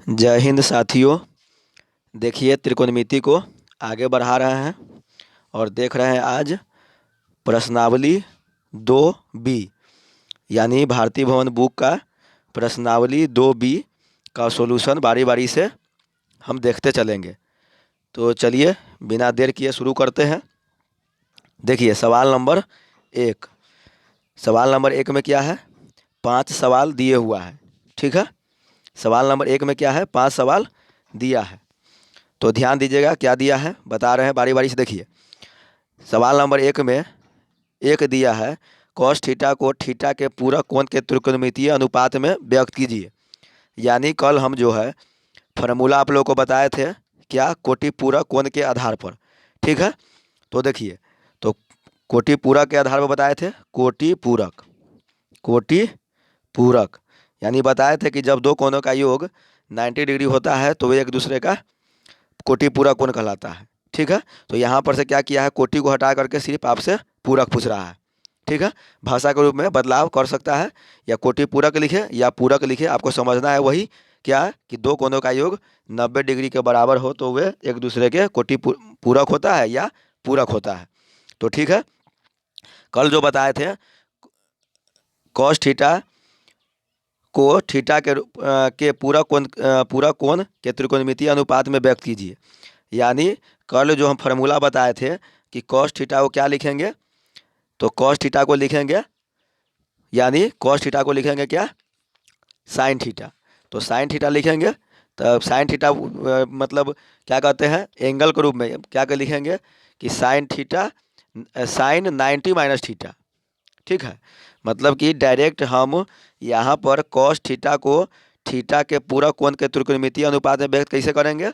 जय हिंद साथियों। देखिए त्रिकोणमिति को आगे बढ़ा रहे हैं और देख रहे हैं आज प्रश्नावली 2B यानी भारतीय भवन बुक का प्रश्नावली 2B का सॉल्यूशन बारी बारी से हम देखते चलेंगे। तो चलिए बिना देर किए शुरू करते हैं। देखिए सवाल नंबर एक में क्या है, 5 सवाल दिए हुआ है। ठीक है, सवाल नंबर एक में क्या है, 5 सवाल दिया है। तो ध्यान दीजिएगा क्या दिया है, बता रहे हैं बारी बारी से। देखिए सवाल नंबर एक में एक दिया है, कॉस थीटा को थीटा के पूरक कोण के त्रिकोणमितीय अनुपात में व्यक्त कीजिए। यानी कल हम जो है फार्मूला आप लोगों को बताए थे, क्या, कोटि पूरक कोण के आधार पर। ठीक है, तो देखिए तो कोटि पूरक के आधार पर बताए थे, कोटि पूरक यानी बताए थे कि जब दो कोणों का योग 90 डिग्री होता है तो वे एक दूसरे का कोटि पूरक कोण कहलाता है। ठीक है, तो यहाँ पर से क्या किया है, कोटि को हटा करके सिर्फ आपसे पूरक पूछ रहा है। ठीक है, भाषा के रूप में बदलाव कर सकता है, या कोटि पूरक लिखे या पूरक लिखे, आपको समझना है वही क्या कि दो कोणों का योग 90 डिग्री के बराबर हो तो वे एक दूसरे के कोटि पूरक होता है या पूरक होता है। तो ठीक है, कल जो बताए थे कॉस थीटा को थीटा के पूरक कोण के त्रिकोणमितीय अनुपात में व्यक्त कीजिए। यानी कल जो हम फार्मूला बताए थे कि कॉस थीटा को क्या लिखेंगे, तो कॉस थीटा को लिखेंगे, यानी कॉस थीटा को लिखेंगे क्या, साइन थीटा। तो साइन थीटा लिखेंगे, तब साइन थीटा मतलब क्या कहते हैं, एंगल के रूप में क्या कर लिखेंगे कि sine theta sine 90 minus theta. ठीक है, मतलब कि डायरेक्ट हम यहाँ पर कॉस थीटा को थीटा के पूरक कोण के त्रिकोणमितीय अनुपात में व्यक्त कैसे करेंगे,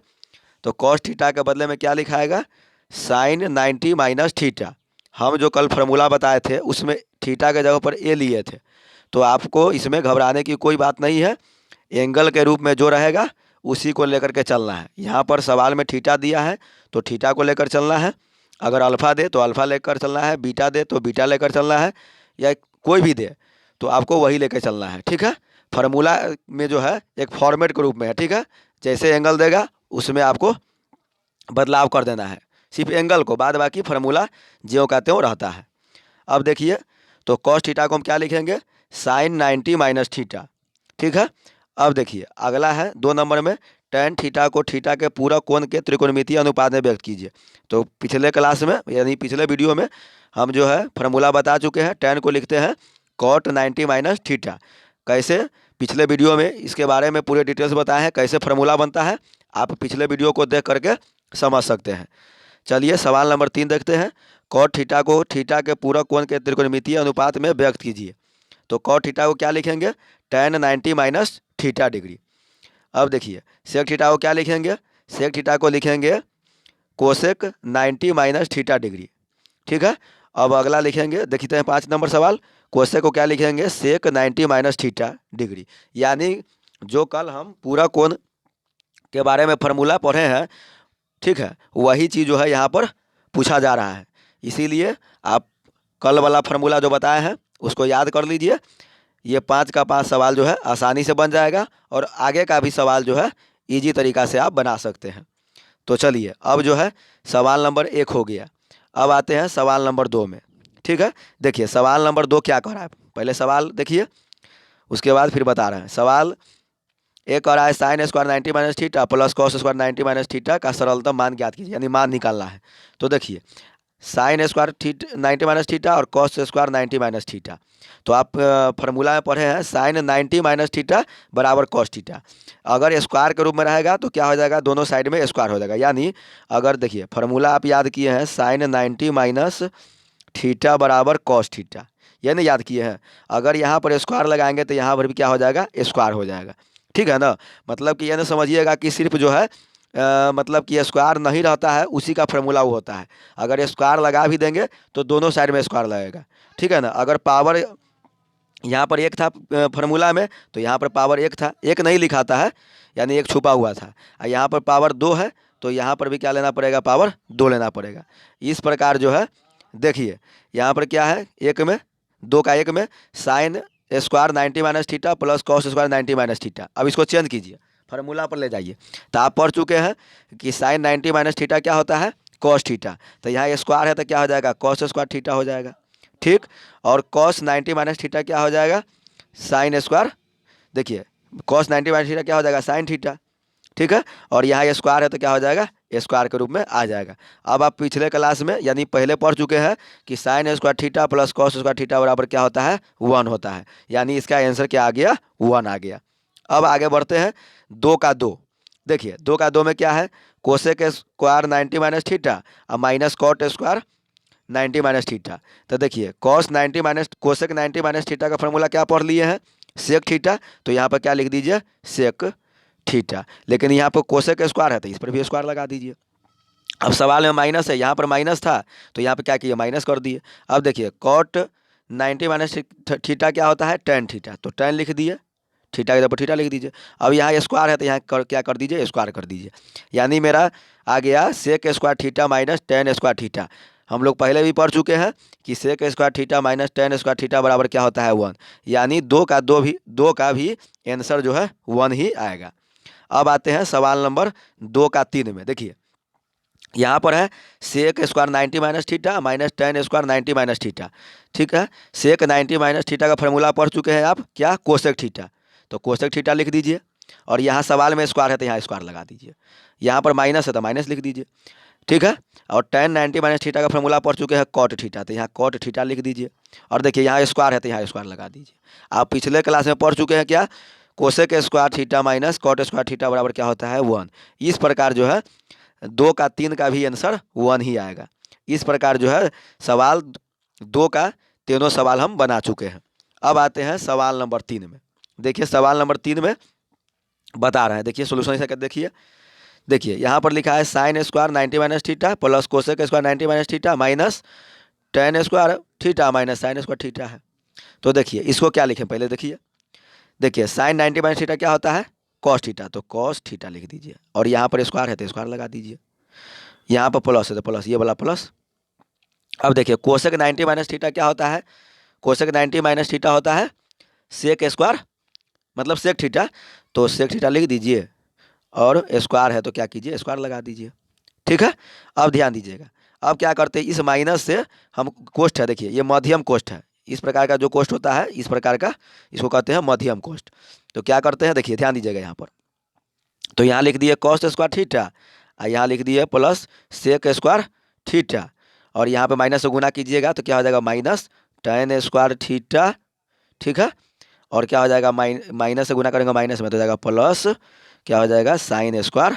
तो कॉस थीटा के बदले में क्या लिखाएगा, साइन 90 माइनस थीटा। हम जो कल फार्मूला बताए थे उसमें थीटा के जगह पर ए लिए थे, तो आपको इसमें घबराने की कोई बात नहीं है। एंगल के रूप में जो रहेगा उसी को लेकर के चलना है। यहाँ पर सवाल में थीटा दिया है तो थीटा को लेकर चलना है, अगर अल्फ़ा दे तो अल्फ़ा लेकर चलना है, बीटा दे तो बीटा लेकर चलना है, या कोई भी दे तो आपको वही लेकर चलना है। ठीक है, फार्मूला में जो है एक फॉर्मेट के रूप में है। ठीक है, जैसे एंगल देगा उसमें आपको बदलाव कर देना है, सिर्फ एंगल को, बाद बाकी फार्मूला ज्यों का त्यों रहता है। अब देखिए तो कॉस थीटा को हम क्या लिखेंगे, साइन 90 माइनस थीटा। ठीक है, अब देखिए अगला है 2 नंबर में, टेन थीटा को थीटा के पूरक कोण के त्रिकोणमितीय अनुपात में व्यक्त कीजिए। तो पिछले क्लास में यानी पिछले वीडियो में हम जो है फार्मूला बता चुके हैं, टेन को लिखते हैं कॉट 90 माइनस थीटा। कैसे, पिछले वीडियो में इसके बारे में पूरे डिटेल्स बताए हैं, कैसे फार्मूला बनता है, आप पिछले वीडियो को देख करके समझ सकते हैं। चलिए सवाल नंबर 3 देखते हैं, कॉट थीटा को थीटा के पूरक कोण के त्रिकोणमितीय अनुपात में व्यक्त कीजिए। तो कॉट थीटा को क्या लिखेंगे, टेन 90 माइनस थीटा डिग्री। अब देखिए सेक थीटा को क्या लिखेंगे, सेक थीटा को लिखेंगे कोसेक 90 माइनस थीटा डिग्री। ठीक है, अब अगला लिखेंगे, देखते हैं 5 नंबर सवाल, कोसेक को क्या लिखेंगे, सेक 90 माइनस थीटा डिग्री। यानी जो कल हम पूरा कोण के बारे में फार्मूला पढ़े हैं, ठीक है, वही चीज़ जो है यहाँ पर पूछा जा रहा है। इसीलिए आप कल वाला फार्मूला जो बताए हैं उसको याद कर लीजिए। ये 5 का 5 सवाल जो है आसानी से बन जाएगा, और आगे का भी सवाल जो है इजी तरीका से आप बना सकते हैं। तो चलिए अब जो है सवाल नंबर 1 हो गया, अब आते हैं सवाल नंबर 2 में। ठीक है, देखिए सवाल नंबर 2 क्या कह रहा है, पहले सवाल देखिए उसके बाद फिर बता रहे हैं। सवाल एक कह रहा है sine square 90 minus theta plus cos square 90 minus theta का सरलतम मान ज्ञात कीजिए, यानी मान निकालना है। तो देखिए साइन स्क्वायर 90 माइनस थीटा और कॉस स्क्वायर 90 माइनस थीटा, तो आप फार्मूला में पढ़े हैं साइन 90 माइनस थीटा बराबर कॉस थीटा। अगर स्क्वायर के रूप में रहेगा तो क्या हो जाएगा, दोनों साइड में स्क्वायर हो जाएगा। यानी अगर देखिए फार्मूला आप याद किए हैं साइन 90 माइनस थीटा बराबर कॉस थीटा, ये नहीं याद किए हैं, अगर यहाँ पर स्क्वायर लगाएंगे तो यहाँ पर भी क्या हो जाएगा, स्क्वायर हो जाएगा। ठीक है ना, मतलब कि ये ना समझिएगा कि सिर्फ जो है मतलब कि स्क्वायर नहीं रहता है उसी का फार्मूला वो होता है। अगर स्क्वायर लगा भी देंगे तो दोनों साइड में स्क्वायर लगेगा। ठीक है ना, अगर पावर यहाँ पर एक था फार्मूला में तो यहाँ पर पावर एक था, एक नहीं लिखाता है, यानी एक छुपा हुआ था। और यहाँ पर पावर 2 है तो यहाँ पर भी क्या लेना पड़ेगा, पावर 2 लेना पड़ेगा। इस प्रकार जो है देखिए यहाँ पर क्या है, एक में 2 का 1 में sine square 90 minus theta plus cos square 90 minus theta. अब इसको चेंज कीजिए, फार्मूला पर ले जाइए। तो आप पढ़ चुके हैं कि साइन 90 माइनस थीटा क्या होता है, कॉस थीटा। तो यहाँ स्क्वायर है तो क्या हो जाएगा, कॉस स्क्वायर थीटा हो जाएगा। ठीक, और कॉस 90 माइनस थीटा क्या हो जाएगा, साइन स्क्वायर। देखिए कॉस 90 माइनस थीटा क्या हो जाएगा, साइन थीटा। ठीक है, और यहाँ स्क्वायर है तो क्या हो जाएगा, स्क्वायर के रूप में आ जाएगा। अब आप पिछले क्लास में यानी पहले पढ़ चुके हैं कि sine square theta plus cos square theta बराबर क्या होता है, 1 होता है। यानी इसका आंसर क्या आ गया, 1 आ गया। अब आगे बढ़ते हैं, 2 का 2। देखिए 2 का 2 में क्या है, कोसेक स्क्वायर 90 माइनस थीटा और minus cot square 90 minus theta. तो देखिए cos 90 minus cosec 90 minus theta का फॉर्मूला क्या पढ़ लिए हैं, सेक थीटा। तो यहाँ पर क्या लिख दीजिए, सेक थीटा। लेकिन यहाँ पर कोसेक स्क्वायर है तो इस पर भी स्क्वायर लगा दीजिए। अब सवाल में माइनस है, यहाँ पर माइनस था तो यहाँ पे क्या किए, माइनस कर दिए। अब देखिए कॉट 90 माइनस थीटा क्या होता है, टेन थीटा। तो टेन लिख दिए, थीटा के ऊपर थीटा लिख दीजिए। अब यहाँ स्क्वायर है तो यहाँ क्या कर दीजिए, स्क्वायर कर दीजिए। यानी मेरा आ गया sec square theta minus tan square theta. हम लोग पहले भी पढ़ चुके हैं कि sec square theta minus tan square theta बराबर क्या होता है, 1। यानी 2 का भी आंसर जो है 1 ही आएगा। अब आते हैं सवाल नंबर 2 का 3 में। देखिए यहाँ पर है sec square 90 minus theta minus tan square 90 minus theta. ठीक है, सेक 90 माइनस थीटा का फॉर्मूला पढ़ चुके हैं आप, क्या, कोसेक थीटा। तो कोसेक थीटा लिख दीजिए, और यहाँ सवाल में स्क्वायर है तो यहाँ स्क्वायर लगा दीजिए। यहाँ पर माइनस है तो माइनस लिख दीजिए। ठीक है, और टेन 90 माइनस थीटा का फॉर्मूला पढ़ चुके हैं कॉट थीटा। तो यहाँ कॉट थीटा लिख दीजिए, और देखिए यहाँ स्क्वायर है तो यहाँ स्क्वायर लगा दीजिए। आप पिछले क्लास में पढ़ चुके हैं क्या, cosec square theta minus cot square theta बराबर क्या होता है, 1। इस प्रकार जो है 2 का 3 का भी आंसर 1 ही आएगा। इस प्रकार जो है सवाल 2 का तीनों सवाल हम बना चुके हैं। अब आते हैं सवाल नंबर 3 में। देखिए सवाल नंबर 3 में बता रहे हैं, देखिए सोल्यूशन ऐसा कर देखिए। देखिए यहाँ पर लिखा है sine square 90 minus theta plus cosec square 90 minus theta minus tan square theta minus sine square theta है। तो देखिए इसको क्या लिखें पहले देखिए। देखिए साइन 90 माइनस थीटा क्या होता है, कॉस थीटा। तो कॉस थीटा लिख दीजिए, और यहाँ पर स्क्वायर है तो स्क्वायर लगा दीजिए। यहाँ पर प्लस है तो प्लस, ये वाला प्लस। अब देखिए कोसेक 90 माइनस थीटा क्या होता है, कोसेक 90 माइनस थीटा होता है सेक स्क्वायर, मतलब सेक थीटा। तो सेक थीटा लिख दीजिए, और स्क्वायर है तो क्या कीजिए, स्क्वायर लगा दीजिए। ठीक है, अब ध्यान दीजिएगा। अब क्या करते हैं, इस माइनस से हम कोष्ठ है, देखिए ये मध्यम कोष्ठ है। इस प्रकार का जो कोष्ठ होता है, इस प्रकार का, इसको कहते हैं मध्यम कोष्ठ। तो क्या करते हैं, देखिए ध्यान दीजिएगा यहाँ पर। तो यहाँ लिख दिए कॉस स्क्वायर थीटा, और यहाँ लिख दिए प्लस सेक स्क्वायर थीटा, और यहाँ पे माइनस से गुना कीजिएगा तो क्या हो जाएगा, माइनस टेन स्क्वायर थीटा। ठीक है, और क्या हो जाएगा, माइनस से गुना करेंगे माइनस में तो हो जाएगा प्लस क्या हो जाएगा, साइन स्क्वायर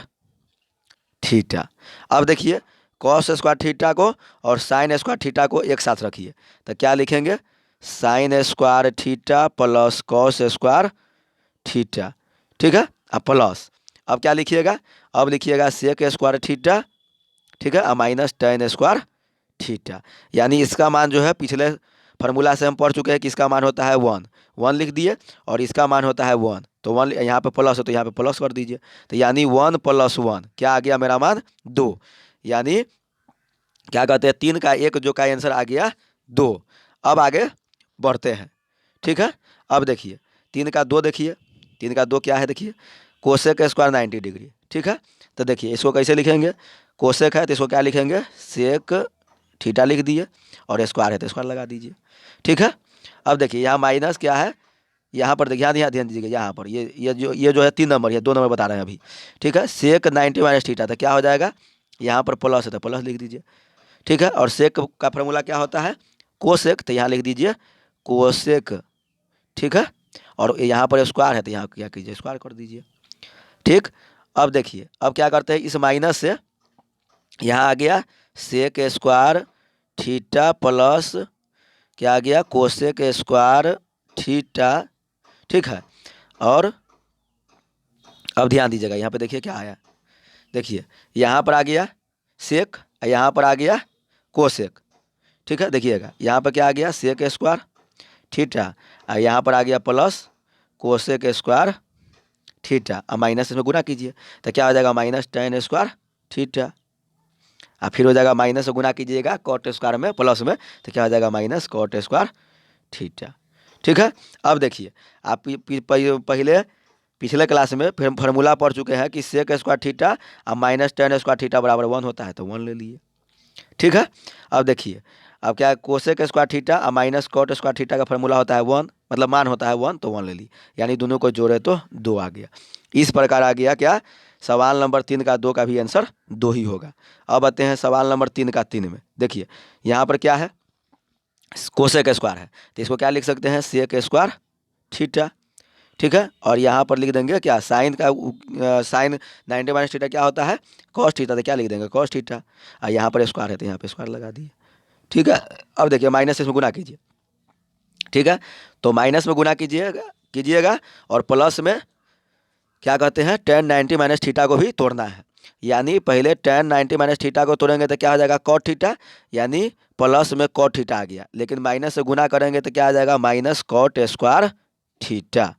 थीटा। अब देखिए कॉस स्क्वायर थीटा को और साइन स्क्वायर थीटा को एक साथ रखिए, तो क्या लिखेंगे, sine square theta plus cos square theta. ठीक है, अब प्लस, अब क्या लिखिएगा, अब लिखिएगा सेक स्क्वायर थीटा। ठीक है, माइनस टेन स्क्वायर थीटा। यानी इसका मान जो है पिछले फार्मूला से हम पढ़ चुके हैं कि इसका मान होता है 1, 1 लिख दिए, और इसका मान होता है 1। तो 1 यहाँ पे प्लस है तो यहाँ पे प्लस कर दीजिए। तो यानी 1 + 1 क्या आ गया, मेरा मान 2। यानी क्या कहते हैं, 3 का 1 जो का आंसर आ गया 2। अब आगे बढ़ते हैं। ठीक है, अब देखिए 3 का 2 देखिए, 3 का 2 क्या है, देखिए कोसेक स्क्वायर 90 डिग्री। ठीक है, तो देखिए इसको कैसे लिखेंगे, कोसेक है तो इसको क्या लिखेंगे, सेक थीटा लिख दिए, और स्क्वायर है तो स्क्वायर लगा दीजिए। ठीक है, अब देखिए यहाँ माइनस क्या है, यहाँ पर देखिए ध्यान ध्यान दीजिएगा, यहाँ पर ये जो है 3 नंबर, ये 2 नंबर बता रहे हैं अभी। ठीक है, सेक 90 माइनस थीटा तो क्या हो जाएगा, यहाँ पर प्लस है तो प्लस लिख दीजिए। ठीक है, और सेक का फॉर्मूला क्या होता है, कोसेक। तो यहाँ लिख दीजिए कोसेक। ठीक है, और यहाँ पर स्क्वायर है तो यहाँ क्या कीजिए, स्क्वायर कर दीजिए। ठीक, अब देखिए अब क्या करते हैं, इस माइनस से यहाँ आ गया सेक स्क्वायर थीटा प्लस क्या आ गया, कोसेक स्क्वायर थीटा। ठीक है, और अब ध्यान दीजिएगा यहाँ पे देखिए क्या आया, देखिए यहाँ पर आ गया सेक, यहाँ पर आ गया कोसेक। ठीक है, देखिएगा यहाँ पर क्या आ गया, सेक स्क्वायर थीटा, और यहाँ पर आ गया प्लस कोसेक स्क्वायर थीटा, और माइनस इसमें गुना कीजिए तो क्या हो जाएगा, माइनस टेन स्क्वायर थीटा। और फिर हो जाएगा माइनस से गुना कीजिएगा कॉट स्क्वायर में प्लस में तो क्या हो जाएगा, माइनस कॉट स्क्वायर थीटा। ठीक है, अब देखिए आप पहले पिछले क्लास में फिर फार्मूला पढ़ चुके हैं कि सेक स्क्वायर थीटा और माइनस टेन स्क्वायर थीटा बराबर 1 होता है, तो 1 ले लिए। ठीक है, अब देखिए, अब क्या है, कोसेक स्क्वायर थीटा और माइनस कॉट स्क्वायर थीटा का फार्मूला होता है 1, मतलब मान होता है 1, तो 1 ले ली, यानी दोनों को जोड़े तो 2 आ गया। इस प्रकार आ गया क्या, सवाल नंबर 3 का 2 का भी आंसर 2 ही होगा। अब आते हैं सवाल नंबर 3 का 3 में। देखिए यहाँ पर क्या है, कोसेक स्क्वायर है, तो इसको क्या लिख सकते हैं, सेक स्क्वायर थीटा। ठीक है, और यहाँ पर लिख देंगे क्या, साइन का साइन 90 माइनस थीटा क्या होता है, कॉस थीटा, तो क्या लिख देंगे, कॉस थीटा। और यहाँ पर स्क्वायर है तो यहाँ पे स्क्वायर लगा दिए। ठीक है, अब देखिए माइनस से इसमें गुना कीजिए। ठीक है, तो माइनस में गुना कीजिएगा और प्लस में क्या कहते हैं, टेन 90 माइनस थीटा को भी तोड़ना है। यानी पहले टेन 90 माइनस थीटा को तोड़ेंगे तो क्या हो जाएगा, कॉट थीटा, यानी प्लस में कॉट थीटा आ गया। लेकिन माइनस से गुना करेंगे तो क्या आ जाएगा, माइनस कॉट स्क्वायर थीटा।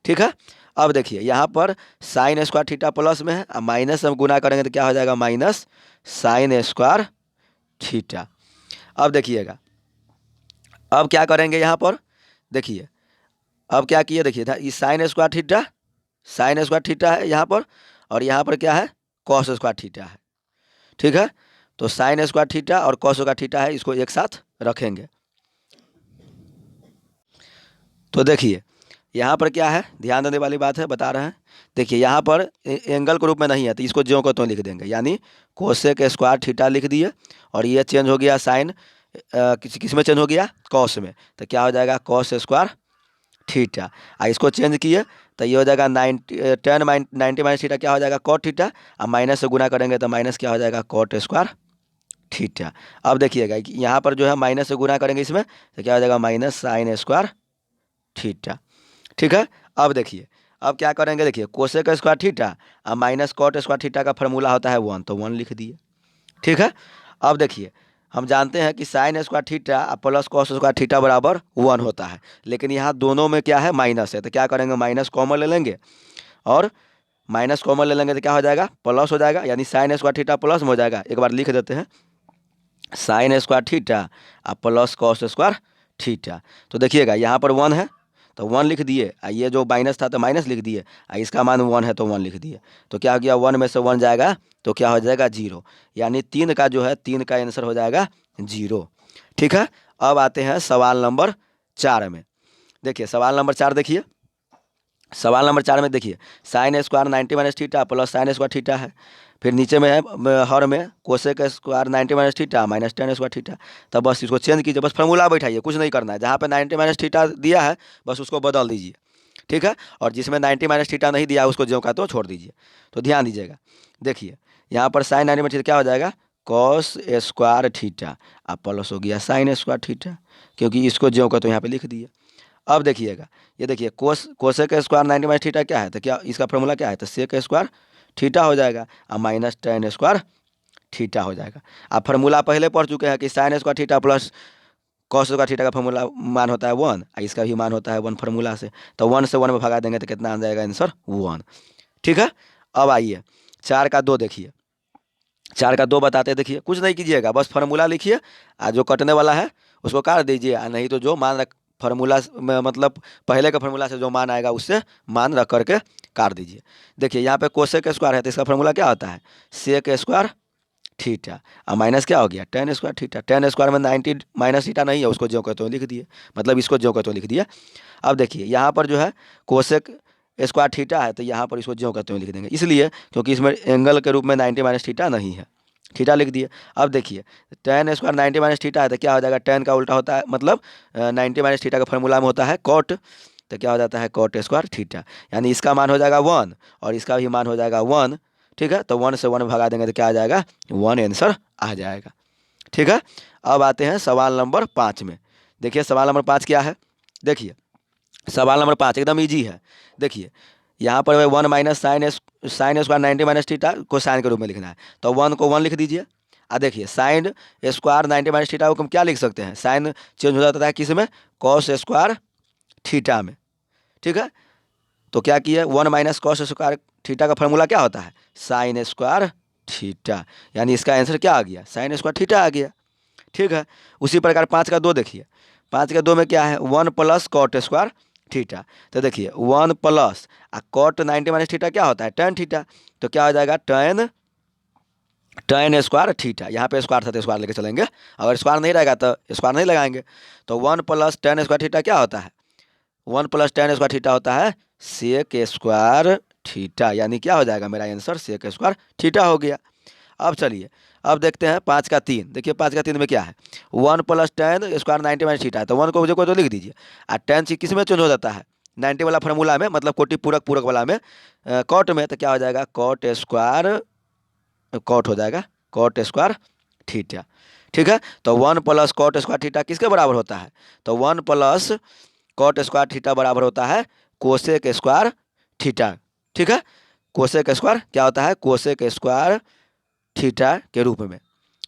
ठीक है, अब देखिए यहाँ पर साइन स्क्वायर थीटा प्लस में है, अब माइनस से गुना करेंगे तो क्या हो जाएगा, माइनस साइन स्क्वायर थीटा। अब देखिएगा, अब क्या करेंगे यहाँ पर, देखिए अब क्या किए, देखिए ये साइन स्क्वायर थीटा है यहाँ पर, और यहाँ पर क्या है, कॉस स्क्वायर थीटा है। ठीक है, तो साइन स्क्वायर थीटा और कॉस स्क्वायर थीटा है, इसको एक साथ रखेंगे। तो देखिए यहाँ पर क्या है, ध्यान देने वाली बात है, बता रहे हैं। देखिए यहाँ पर एंगल के रूप में नहीं है, तो इसको ज्यों को त्यों लिख देंगे, यानी कोसेक स्क्वायर थीटा लिख दिए, और ये चेंज हो गया साइन, किस में चेंज हो गया, कॉस में, तो क्या हो जाएगा, कॉस स्क्वायर थीटा। इसको चेंज किए तो ये हो जाएगा 90 माइनस थीटा, क्या हो जाएगा, कॉट थीटा, और माइनस से गुना करेंगे तो माइनस क्या हो जाएगा, कॉट स्क्वायर थीटा। अब देखिएगा यहाँ पर जो है माइनस से गुना करेंगे इसमें तो क्या हो जाएगा, माइनस साइन स्क्वायर थीटा। ठीक है, अब देखिए, अब क्या करेंगे, देखिए कोसेक स्क्वायर थीटा और माइनस कॉट स्क्वायर थीटा का फार्मूला होता है 1, तो 1 लिख दिए। ठीक है, अब देखिए हम जानते हैं कि sine square theta plus cos square theta बराबर 1 होता है, लेकिन यहाँ दोनों में क्या है, माइनस है, तो क्या करेंगे, माइनस कॉमन ले लेंगे, और माइनस कॉमन ले लेंगे तो क्या हो जाएगा, प्लस हो जाएगा, यानी साइन स्क्वायर थीटा प्लस में हो जाएगा। एक बार लिख देते हैं, sine square theta plus cos square theta. तो देखिएगा यहाँ पर 1 है तो 1 लिख दिए, ये जो माइनस था तो माइनस लिख दिए, इसका मान 1 है तो 1 लिख दिए। तो क्या हो गया, 1 में से 1 जाएगा तो क्या हो जाएगा, 0, यानी 3 का जो है, 3 का आंसर हो जाएगा 0। ठीक है, अब आते हैं सवाल नंबर 4 में। देखिए सवाल नंबर 4 देखिए, सवाल नंबर 4 में देखिए, sine square 90 minus theta plus sine square theta है, फिर नीचे में है हर में cosec square 90 minus theta minus tan square theta. तब बस इसको चेंज कीजिए, बस फार्मूला बैठाइए, कुछ नहीं करना है, जहाँ पे 90 माइनस थीटा दिया है बस उसको बदल दीजिए। ठीक है, और जिसमें 90 माइनस थीटा नहीं दिया उसको ज्यों का तो छोड़ दीजिए। तो ध्यान दीजिएगा, देखिए यहाँ पर साइन 90 माइनस थीटा क्या हो जाएगा, कॉस स्क्वायर थीटा, अब प्लस हो गया साइन स्क्वायर थीटा, क्योंकि इसको ज्यों का तो यहाँ पे लिख दिए। अब देखिएगा, ये देखिए कोसेक स्क्वायर 90 माइनस थीटा क्या है, तो क्या इसका फॉर्मूला क्या है, तो सेक स्क्वायर थीटा हो जाएगा, और माइनस टेन स्क्वायर थीटा हो जाएगा। आप फार्मूला पहले पढ़ चुके हैं कि sine square theta plus cos square theta का फार्मूला मान होता है 1, इसका भी मान होता है 1 फार्मूला से, तो 1 से 1 में भगा देंगे तो कितना आ जाएगा आंसर, 1। ठीक है, अब आइए 4 का 2 देखिए, 4 का 2 बताते, देखिए कुछ नहीं कीजिएगा, बस फार्मूला लिखिए, जो कटने वाला है उसको काट दीजिए, नहीं तो जो मान रख फार्मूला में, मतलब पहले का फार्मूला से जो मान आएगा उससे मान रख करके काट दीजिए। देखिए यहाँ पे कोसेक स्क्वायर है तो इसका फार्मूला क्या होता है, सेक स्क्वायर थीटा, और माइनस क्या हो गया, ten square theta. Ten square में 90 माइनस थीटा नहीं है, उसको ज्यों का त्यों लिख दिए, मतलब इसको ज्यों का त्यों लिख दिया। अब देखिए यहाँ पर जो है कोसेक स्क्वायर थीटा है तो यहाँ पर इसको ज्यों का त्यों लिख देंगे, इसलिए क्योंकि इसमें एंगल के रूप में 90 माइनस थीटा नहीं है, थीटा लिख दिए। अब देखिए टेन स्क्वायर 90 माइनस थीटा है तो क्या हो जाएगा, टेन का उल्टा होता है, मतलब 90 माइनस थीटा का फॉर्मूला में होता है कॉट, तो क्या हो जाता है, कॉट स्क्वायर थीटा, यानी इसका मान हो जाएगा 1 और इसका भी मान हो जाएगा 1। ठीक है, तो 1 से 1 भगा देंगे तो क्या आ जाएगा, 1 आंसर आ जाएगा। ठीक है, अब आते हैं सवाल नंबर 5 में। देखिए सवाल नंबर 5 क्या है, देखिए सवाल नंबर 5 एकदम ईजी है। देखिए यहाँ पर 1 minus sine square 90 minus theta को साइन के रूप में लिखना है, तो 1 को 1 लिख दीजिए। देखिए साइन स्क्वायर 90 माइनस थीटा को हम क्या लिख सकते हैं, साइन चेंज हो जाता है किस में, कॉस स्क्वायर थीटा में। ठीक है, तो क्या किया, 1 माइनस कॉस स्क्वायर थीटा का फॉर्मूला क्या होता है, साइन स्क्वायर थीटा, यानी इसका आंसर क्या आ गया, साइन स्क्वायर थीटा आ गया। ठीक है, उसी प्रकार 5 का 2 देखिए, 5 के 2 में क्या है, 1 प्लस कॉट स्क्वायर थीटा। तो देखिए 1 प्लस कॉट 90 माइनस थीटा क्या होता है, टेन थीटा। तो क्या हो जाएगा, टेन टेन स्क्वायर थीटा। यहाँ पे स्क्वायर था तो स्क्वायर लेके चलेंगे, अगर स्क्वायर नहीं रहेगा तो स्क्वायर नहीं लगाएंगे। तो 1 प्लस टेन स्क्वायर थीटा क्या होता है, 1 प्लस टेन स्क्वायर थीटा होता है सेक स्क्वायर थीटा, यानी क्या हो जाएगा मेरा आंसर सेक स्क्वायर थीटा हो गया। अब चलिए अब देखते हैं 5 का 3। देखिए 5 का 3 में क्या है, 1 plus ten square 90 minus theta है, तो 1 को तो लिख दीजिए। और टेन किस में चेंज हो जाता है, 90 वाला फार्मूला में, मतलब कोटि पूरक पूरक वाला में, कॉट में, तो क्या हो जाएगा कॉट स्क्वायर, कॉट हो जाएगा कॉट स्क्वायर थीटा। ठीक है, तो 1 प्लस कॉट स्क्वायर थीटा किसके बराबर होता है, तो 1 प्लस कॉट स्क्वायर थीटा बराबर होता है कोसेक स्क्वायर थीटा। ठीक है, कोसेक स्क्वायर क्या होता है, कोसेक स्क्वायर थीटा के रूप में।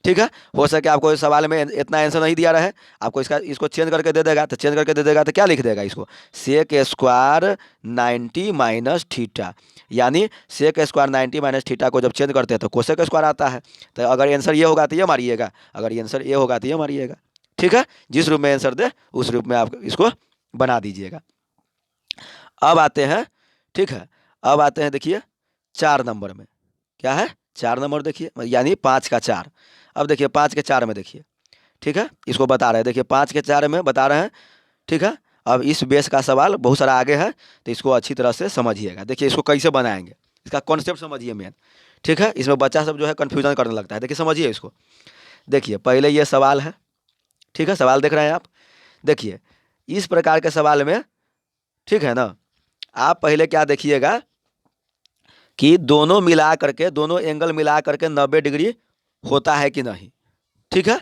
ठीक है, हो सके आपको इस सवाल में इतना आंसर नहीं दिया रहे, आपको इसको चेंज करके दे देगा, तो चेंज करके दे देगा तो क्या लिख देगा इसको, सेक स्क्वायर 90 माइनस थीटा। यानी सेक स्क्वायर 90 माइनस थीटा को जब चेंज करते हैं तो कोसेक स्क्वायर आता है। तो अगर आंसर ये होगा तो ये मारिएगा, अगर आंसर ये होगा तो ये मारिएगा। ठीक है, जिस रूप में आंसर दे उस रूप में आप इसको बना दीजिएगा। अब आते हैं, ठीक है, अब आते हैं देखिए 4 नंबर में, क्या है 4 नंबर देखिए, यानी 5 का 4। अब देखिए 5 के 4 में देखिए, ठीक है, इसको बता रहे हैं, देखिए 5 के 4 में बता रहे हैं। ठीक है, अब इस बेस का सवाल बहुत सारा आगे है, तो इसको अच्छी तरह से समझिएगा। देखिए इसको कैसे बनाएंगे, इसका कॉन्सेप्ट समझिए मेन। ठीक है, इसमें बच्चा सब जो है कन्फ्यूजन करने लगता है। देखिए समझिए इसको, देखिए पहले ये सवाल है, ठीक है, सवाल देख रहे हैं आप। देखिए इस प्रकार के सवाल में, ठीक है ना, आप पहले क्या देखिएगा कि दोनों मिला करके, दोनों एंगल मिला करके 90 डिग्री होता है कि नहीं। ठीक है,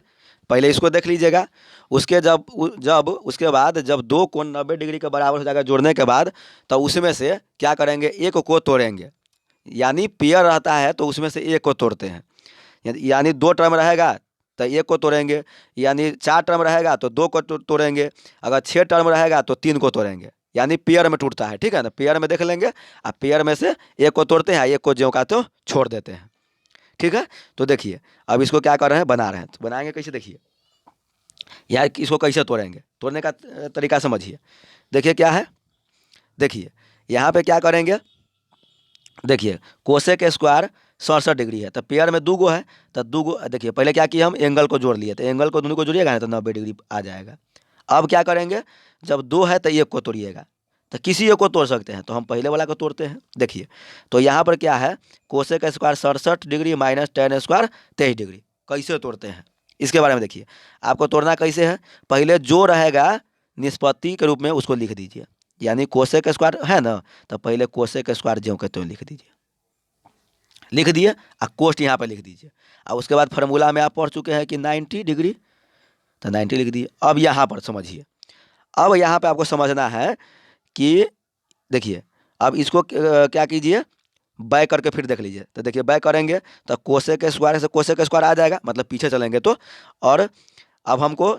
पहले इसको देख लीजिएगा। उसके जब उसके बाद जब दो कोण 90 डिग्री के बराबर हो जाएगा जोड़ने के बाद, तो उसमें से क्या करेंगे, एक को तोड़ेंगे। यानी पेयर रहता है तो उसमें से एक को तोड़ते हैं। यानी 2 टर्म रहेगा तो एक को तोड़ेंगे, यानी 4 टर्म रहेगा तो 2 को तोड़ेंगे, अगर 6 टर्म रहेगा तो 3 को तोड़ेंगे। यानी पेयर में टूटता है। ठीक है ना, पेयर में देख लेंगे, अब पेयर में से एक को तोड़ते हैं, एक को ज्यों का त्यों छोड़ देते हैं। ठीक है, तो देखिए अब इसको क्या कर रहे हैं, बना रहे हैं। तो बनाएंगे कैसे, देखिए यार इसको कैसे तोड़ेंगे, तोड़ने का तरीका समझिए। देखिए क्या है, देखिए यहाँ पे क्या करेंगे, देखिए कोसेक स्क्वायर 67 डिग्री है, तो पेयर में 2 गो है, तो 2 गो, देखिए पहले क्या किया हम, एंगल को जोड़ लिए, तो एंगल को दोनों को जोड़िएगा ना तो 90 डिग्री आ जाएगा। अब क्या करेंगे, जब 2 है तो एक को तोड़िएगा, तो किसी एक को तोड़ सकते हैं, तो हम पहले वाला को तोड़ते हैं। देखिए तो यहाँ पर क्या है, cosec square 67 degree minus tan square 23 degree, कैसे तोड़ते हैं इसके बारे में देखिए। आपको तोड़ना कैसे है, पहले जो रहेगा निष्पत्ति के रूप में उसको लिख दीजिए। यानी कोसेक स्क्वायर है ना, तो पहले कोसेक स्क्वायर ज्यों के त्यों लिख दीजिए, लिख दिए, और कोस्ट यहाँ पे लिख दीजिए। और उसके बाद फार्मूला में आप पढ़ चुके हैं कि 90 डिग्री, तो 90 लिख दिए। अब यहाँ पर समझिए, अब यहाँ पे आपको समझना है कि देखिए अब इसको क्या कीजिए, बैक करके फिर देख लीजिए। तो देखिए बैक करेंगे तो कोसेक स्क्वायर से कोसेक स्क्वायर आ जाएगा, मतलब पीछे चलेंगे तो। और अब हमको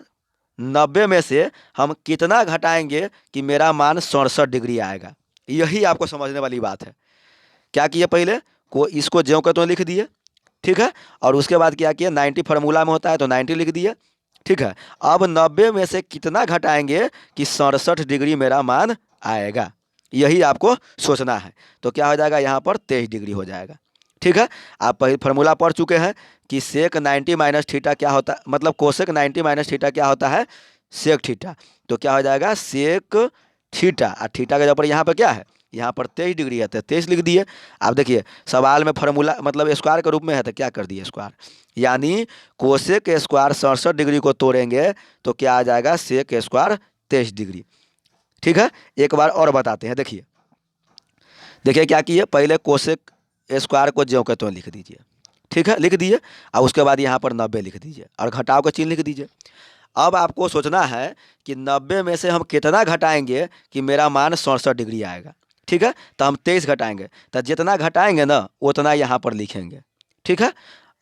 90 में से हम कितना घटाएंगे कि मेरा मान 67 डिग्री आएगा, यही आपको समझने वाली बात है। क्या किए, पहले को इसको ज्यों के त्यों लिख दिए। ठीक है, और उसके बाद क्या किया, 90 फार्मूला में होता है तो 90 लिख दिए। ठीक है, अब 90 में से कितना घटाएंगे कि 67 डिग्री मेरा मान आएगा, यही आपको सोचना है। तो क्या हो जाएगा, यहाँ पर 23 डिग्री हो जाएगा। ठीक है, आप पहले फार्मूला पढ़ चुके हैं कि सेक 90 माइनस थीटा क्या होता है, मतलब कोसेक 90 माइनस थीटा क्या होता है, सेक थीटा। तो क्या हो जाएगा, सेक थीटा, और थीटा के जगह पर यहाँ पर क्या है, यहाँ पर 23 डिग्री है तो 23 लिख दिए। आप देखिए सवाल में फार्मूला मतलब स्क्वायर के रूप में है तो क्या कर दिए स्क्वायर, यानी कोसेक स्क्वायर 67 डिग्री को तोड़ेंगे तो क्या आ जाएगा, सेक स्क्वायर 23 डिग्री। ठीक है, एक बार और बताते हैं। देखिए देखिए क्या किए, पहले कोसेक स्क्वायर को ज्यों के त्यों लिख दीजिए। ठीक है, लिख दिए, और उसके बाद यहाँ पर 90 लिख दीजिए और घटाव का चिन्ह लिख दीजिए। अब आपको सोचना है कि 90 में से हम कितना घटाएंगे कि मेरा मान 67 डिग्री आएगा। ठीक है, तो हम 23 घटाएंगे, तो जितना घटाएंगे ना उतना यहाँ पर लिखेंगे। ठीक है,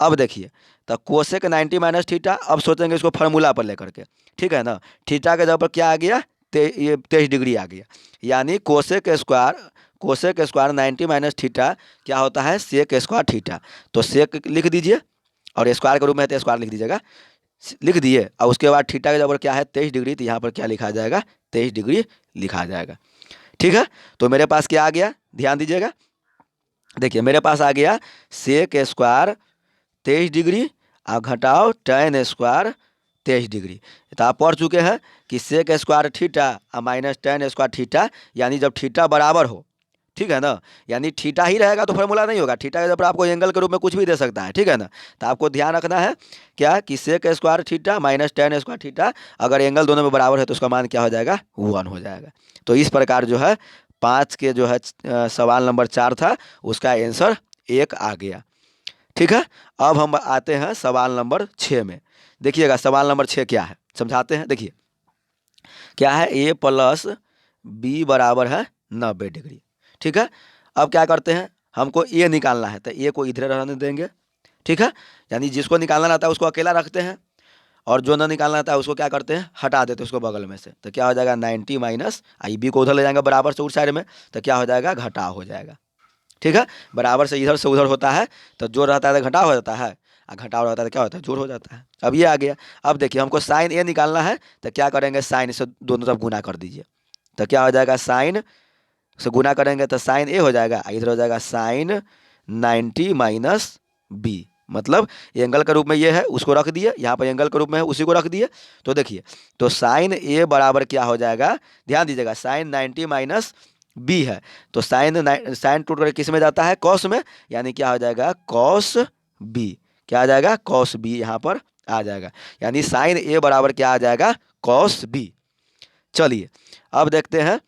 अब देखिए तो कोसेक 90 माइनस थीटा, अब सोचेंगे इसको फार्मूला पर लेकर के। ठीक है ना, थीटा के जगह पर क्या आ गया, ये 23 डिग्री आ गया। यानी कोसेक स्क्वायर 90 माइनस थीटा क्या होता है, सेक स्क्वायर थीटा। तो सेक लिख दीजिए, और स्क्वायर के रूप में है तो स्क्वायर लिख दीजिएगा, लिख दिए। और उसके बाद थीटा के जगह पर क्या है, 23 डिग्री, तो यहाँ पर क्या लिखा जाएगा, 23 डिग्री लिखा जाएगा। ठीक है, तो मेरे पास क्या आ गया, ध्यान दीजिएगा। देखिए मेरे पास आ गया सेक स्क्वायर 23 डिग्री और घटाओ tan स्क्वायर 23 डिग्री। तो आप पढ़ चुके हैं कि सेक स्क्वायर थीटा और माइनस tan स्क्वायर थीटा, यानी जब थीटा बराबर हो, ठीक है ना, यानी थीटा ही रहेगा तो फॉर्मूला नहीं होगा, थीटा के ऊपर आपको एंगल के रूप में कुछ भी दे सकता है, ठीक है ना। तो आपको ध्यान रखना है क्या कि sec square theta minus tan square theta, अगर एंगल दोनों में बराबर है तो उसका मान क्या हो जाएगा, 1 हो जाएगा। तो इस प्रकार जो है 5 के जो है सवाल नंबर 4 था, उसका आंसर 1 आ गया। ठीक है, अब हम आते हैं सवाल नंबर 6 में। देखिएगा सवाल नंबर 6 क्या है, समझाते हैं। देखिए क्या है, a प्लस बी बराबर है 90 डिग्री। ठीक है, अब क्या करते हैं, हमको a निकालना है तो a को इधर रहने देंगे। ठीक है, यानी जिसको निकालना रहता है उसको अकेला रखते हैं, और जो ना निकालना रहता है उसको क्या करते हैं, हटा देते हैं उसको बगल में से। तो क्या हो जाएगा 90 माइनस आई बी को उधर ले जाएंगे बराबर से उस साइड में, तो क्या हो जाएगा, घटाव हो जाएगा। ठीक है, बराबर से इधर से उधर होता है तो जोड़ रहता है तो घटाव हो जाता है, और घटाव रहता है तो क्या होता है, जोड़ हो जाता है। अब ये आ गया। अब देखिए हमको साइन ए निकालना है तो क्या करेंगे, साइन से दोनों तरफ गुना कर दीजिए। तो क्या हो जाएगा, साइन से गुना करेंगे तो साइन ए हो जाएगा, इधर हो जाएगा साइन 90 माइनस बी, मतलब एंगल के रूप में ये है उसको रख दिए, यहाँ पर एंगल के रूप में है उसी को रख दिए। तो देखिए तो साइन ए बराबर क्या हो जाएगा, ध्यान दीजिएगा, साइन 90 माइनस बी है, तो साइन टूट कर किस में जाता है, कॉस में, यानी क्या हो जाएगा कॉस बी। क्या आ जाएगा, कॉस बी यहाँ पर आ जाएगा, यानी साइन ए बराबर क्या आ जाएगा, कॉस बी। चलिए अब देखते हैं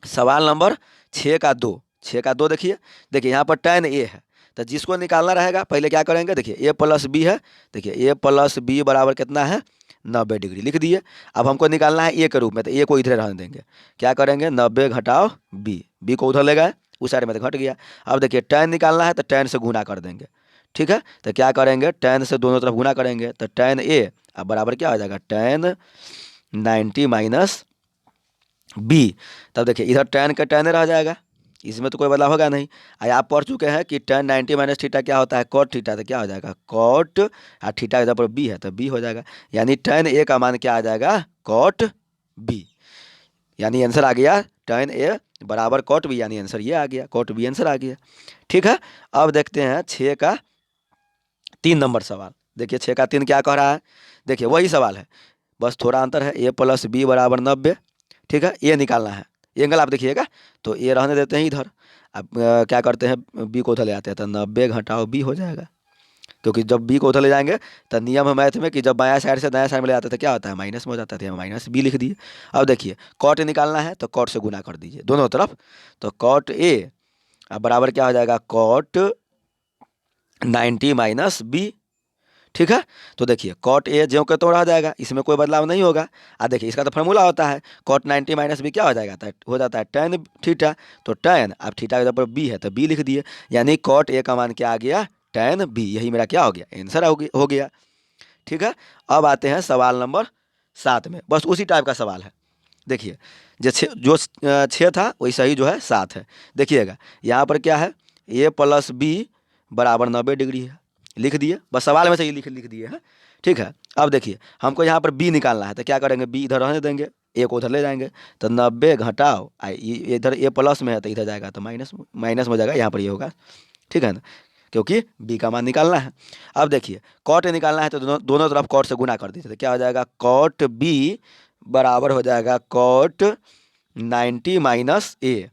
सवाल नंबर 6 का 2। 6 का 2 देखिए, देखिए यहाँ पर tan ए है, तो जिसको निकालना रहेगा पहले क्या करेंगे, देखिए a प्लस बी है, देखिए a प्लस बी बराबर कितना है, 90 डिग्री लिख दिए। अब हमको निकालना है a के रूप में, तो a को इधर रहने देंगे। क्या करेंगे, 90 घटाओ b को उधर ले गए उस साइड में तो घट गया। अब देखिए tan निकालना है तो tan से गुना कर देंगे। ठीक है, तो क्या करेंगे, tan से दोनों तरफ गुना करेंगे तो tan a अब बराबर क्या हो जाएगा, tan 90 माइनस बी। तब देखिए इधर tan का tan रह जाएगा, इसमें तो कोई बदलाव होगा नहीं। आप पढ़ चुके हैं कि tan 90 माइनस थीटा क्या होता है, कॉट थीटा, तो क्या हो जाएगा कॉट, और थीटा के पर बी है तो बी हो जाएगा, यानी tan ए का मान क्या आ जाएगा, कॉट बी। यानी आंसर आ गया tan ए बराबर कॉट बी, यानी आंसर ये आ गया, कॉट बी आंसर आ गया। ठीक है, अब देखते हैं 6 का 3 नंबर सवाल। देखिए 6 का 3 क्या कह रहा है, देखिए वही सवाल है, बस थोड़ा अंतर है, a प्लस बी बराबर 90। ठीक है, ये निकालना है, एंगल आप देखिएगा, तो ये रहने देते हैं इधर। अब क्या करते हैं, बी को उधर ले आते हैं तो 90 घटाओ बी हो जाएगा, क्योंकि जब बी को उधर ले जाएंगे तो नियम है मैथ में कि जब बाया साइड से दाया साइड में ले आते थे क्या होता है, माइनस में हो जाता था, माइनस बी लिख दिए। अब देखिए कॉट निकालना है तो कॉट से गुना कर दीजिए दोनों तरफ, तो कॉट ए अब बराबर क्या हो जाएगा, कॉट 90 माइनस बी। ठीक है, तो देखिए कॉट ए ज्यों के तो रह जाएगा, इसमें कोई बदलाव नहीं होगा। देखिए इसका तो फॉर्मूला होता है, कॉट 90 माइनस बी क्या हो जाएगा, हो जाता है tan थीटा, तो tan अब थीटा के ऊपर बी है तो बी लिख दिए, यानी कॉट ए का मान क्या आ गया, tan बी। यही मेरा क्या हो गया, आंसर हो गया। ठीक है, अब आते हैं सवाल नंबर 7 में, बस उसी टाइप का सवाल है। देखिए जो 6 था वैसा ही जो है 7 है। देखिएगा यहाँ पर क्या है, a प्लस बी बराबर 90 डिग्री है, लिख दिए, बस सवाल में से ही लिख दिए हैं। ठीक है, अब देखिए हमको यहाँ पर b निकालना है तो क्या करेंगे, b इधर रहने देंगे, a को उधर ले जाएंगे, तो 90 घटाओ इधर a प्लस में है तो इधर जाएगा तो माइनस में हो जाएगा, यहाँ पर ये होगा। ठीक है ना, क्योंकि b का मान निकालना है। अब देखिए कॉट निकालना है तो दोनों तरफ कॉट से गुना कर दीजिए, तो क्या हो जाएगा, कॉट b बराबर हो जाएगा कॉट 90 माइनस ए।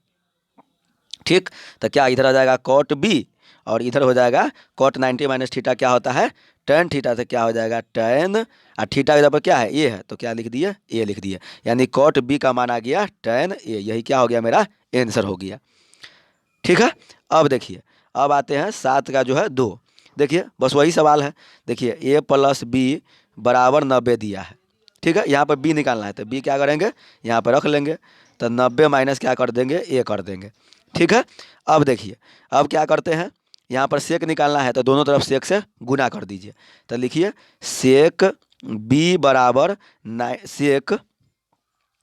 ठीक, तो क्या इधर आ जाएगा कॉट बी, और इधर हो जाएगा कॉट 90 माइनस थीटा क्या होता है, tan थीटा, से क्या हो जाएगा tan, और थीटा के ऊपर क्या है, ए है, तो क्या लिख दिए, ए लिख दिए, यानी कॉट बी का मान आ गया tan ए। यही क्या हो गया, मेरा आंसर हो गया। ठीक है, अब देखिए अब आते हैं 7 का जो है 2। देखिए बस वही सवाल है, देखिए a प्लस बी बराबर 90 दिया है। ठीक है, यहाँ पर b निकालना है तो b क्या करेंगे, यहाँ पर रख लेंगे, तो 90 माइनस क्या कर देंगे, a कर देंगे। ठीक है, अब देखिए अब क्या करते हैं, यहाँ पर सेक निकालना है तो दोनों तरफ सेक से गुना कर दीजिए, तो लिखिए सेक b बराबर सेक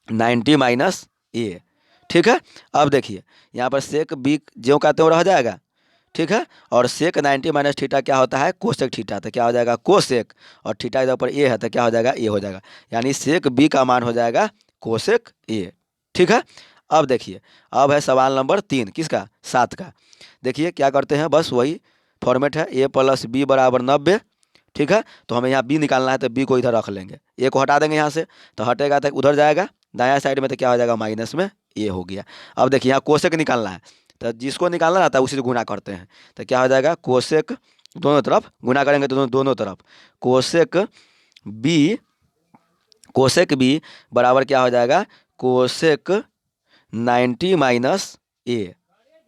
90 माइनस ए। ठीक है, अब देखिए यहाँ पर सेक बी ज्यों का त्यों रह जाएगा। ठीक है, और सेक 90 माइनस थीटा क्या होता है, कोसेक थीटा, तो क्या हो जाएगा कोसेक, और थीटा के ऊपर ए है तो क्या हो जाएगा, ए हो जाएगा, यानी सेक बी का मान हो जाएगा कोसेक ए। ठीक है। अब देखिए, अब है सवाल नंबर 3 किसका, 7 का। देखिए क्या करते हैं, बस वही फॉर्मेट है, a + b = 90। ठीक है, तो हमें यहाँ b निकालना है, तो b को इधर रख लेंगे, a को हटा देंगे यहाँ से, तो हटेगा तो उधर जाएगा दायां साइड में, तो क्या हो जाएगा माइनस में a हो गया। अब देखिए यहाँ कोसेक निकालना है, तो जिसको निकालना रहता है उसी से गुना करते हैं, तो क्या हो जाएगा कोसेक, दोनों तरफ गुना करेंगे तो दोनों तरफ कोसेक b, कोसेक b बराबर क्या हो जाएगा कोसेक 90 - a।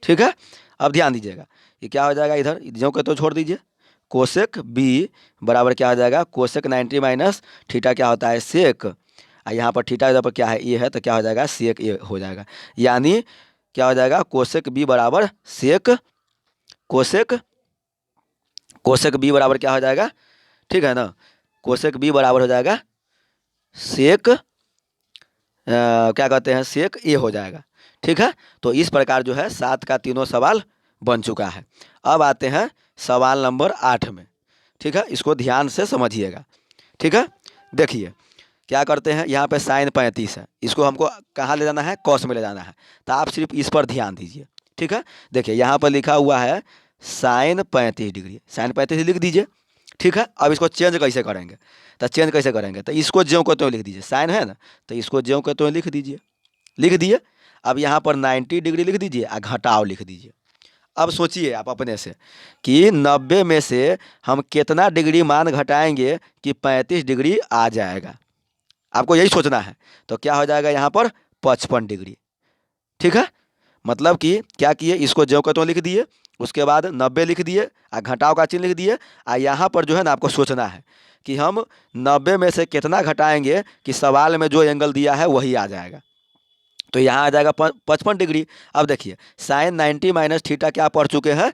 ठीक है, अब ध्यान दीजिएगा, ये क्या हो जाएगा, इधर जो के तो छोड़ दीजिए, कोसेक b बराबर क्या हो जाएगा कोसेक 90 - थीटा क्या होता है सेक, और यहाँ पर थीटा इधर पर क्या है ए है, तो क्या हो जाएगा सेक ए हो जाएगा। यानी क्या हो जाएगा कोसेक b बराबर सेक, कोसेक कोसेक b बराबर क्या हो जाएगा, ठीक है ना, कोसेक b बराबर हो जाएगा सेक क्या कहते हैं सेक ए हो जाएगा। ठीक है, तो इस प्रकार जो है 7 का तीनों सवाल बन चुका है। अब आते हैं सवाल नंबर 8 में। ठीक है, इसको ध्यान से समझिएगा। ठीक है, देखिए क्या करते हैं, यहाँ पे साइन 35 है, इसको हमको कहाँ ले जाना है, कॉस में ले जाना है, तो आप सिर्फ इस पर ध्यान दीजिए। ठीक है, देखिए यहाँ पर लिखा हुआ है साइन 35 डिग्री, साइन 35 लिख दीजिए। ठीक है, अब इसको चेंज कैसे करेंगे, तो चेंज कैसे करेंगे, तो इसको ज्यों को त्यों लिख दीजिए, साइन है ना, तो इसको ज्यों को त्यों लिख दीजिए, लिख दिए। अब यहाँ पर 90 डिग्री लिख दीजिए और घटाव लिख दीजिए। अब सोचिए आप अपने से कि 90 में से हम कितना डिग्री मान घटाएंगे कि 35 डिग्री आ जाएगा, आपको यही सोचना है। तो क्या हो जाएगा यहाँ पर 55 डिग्री। ठीक है, मतलब कि क्या किए, इसको ज्यों का त्यों लिख दिए, उसके बाद 90 लिख दिए और घटाव का चिन्ह लिख दिए, और यहाँ पर जो है ना आपको सोचना है कि हम 90 में से कितना घटाएंगे कि सवाल में जो एंगल दिया है वही आ जाएगा। तो यहाँ आ जाएगा 55 डिग्री। अब देखिए साइन 90 - थीटा क्या पढ़ चुके हैं,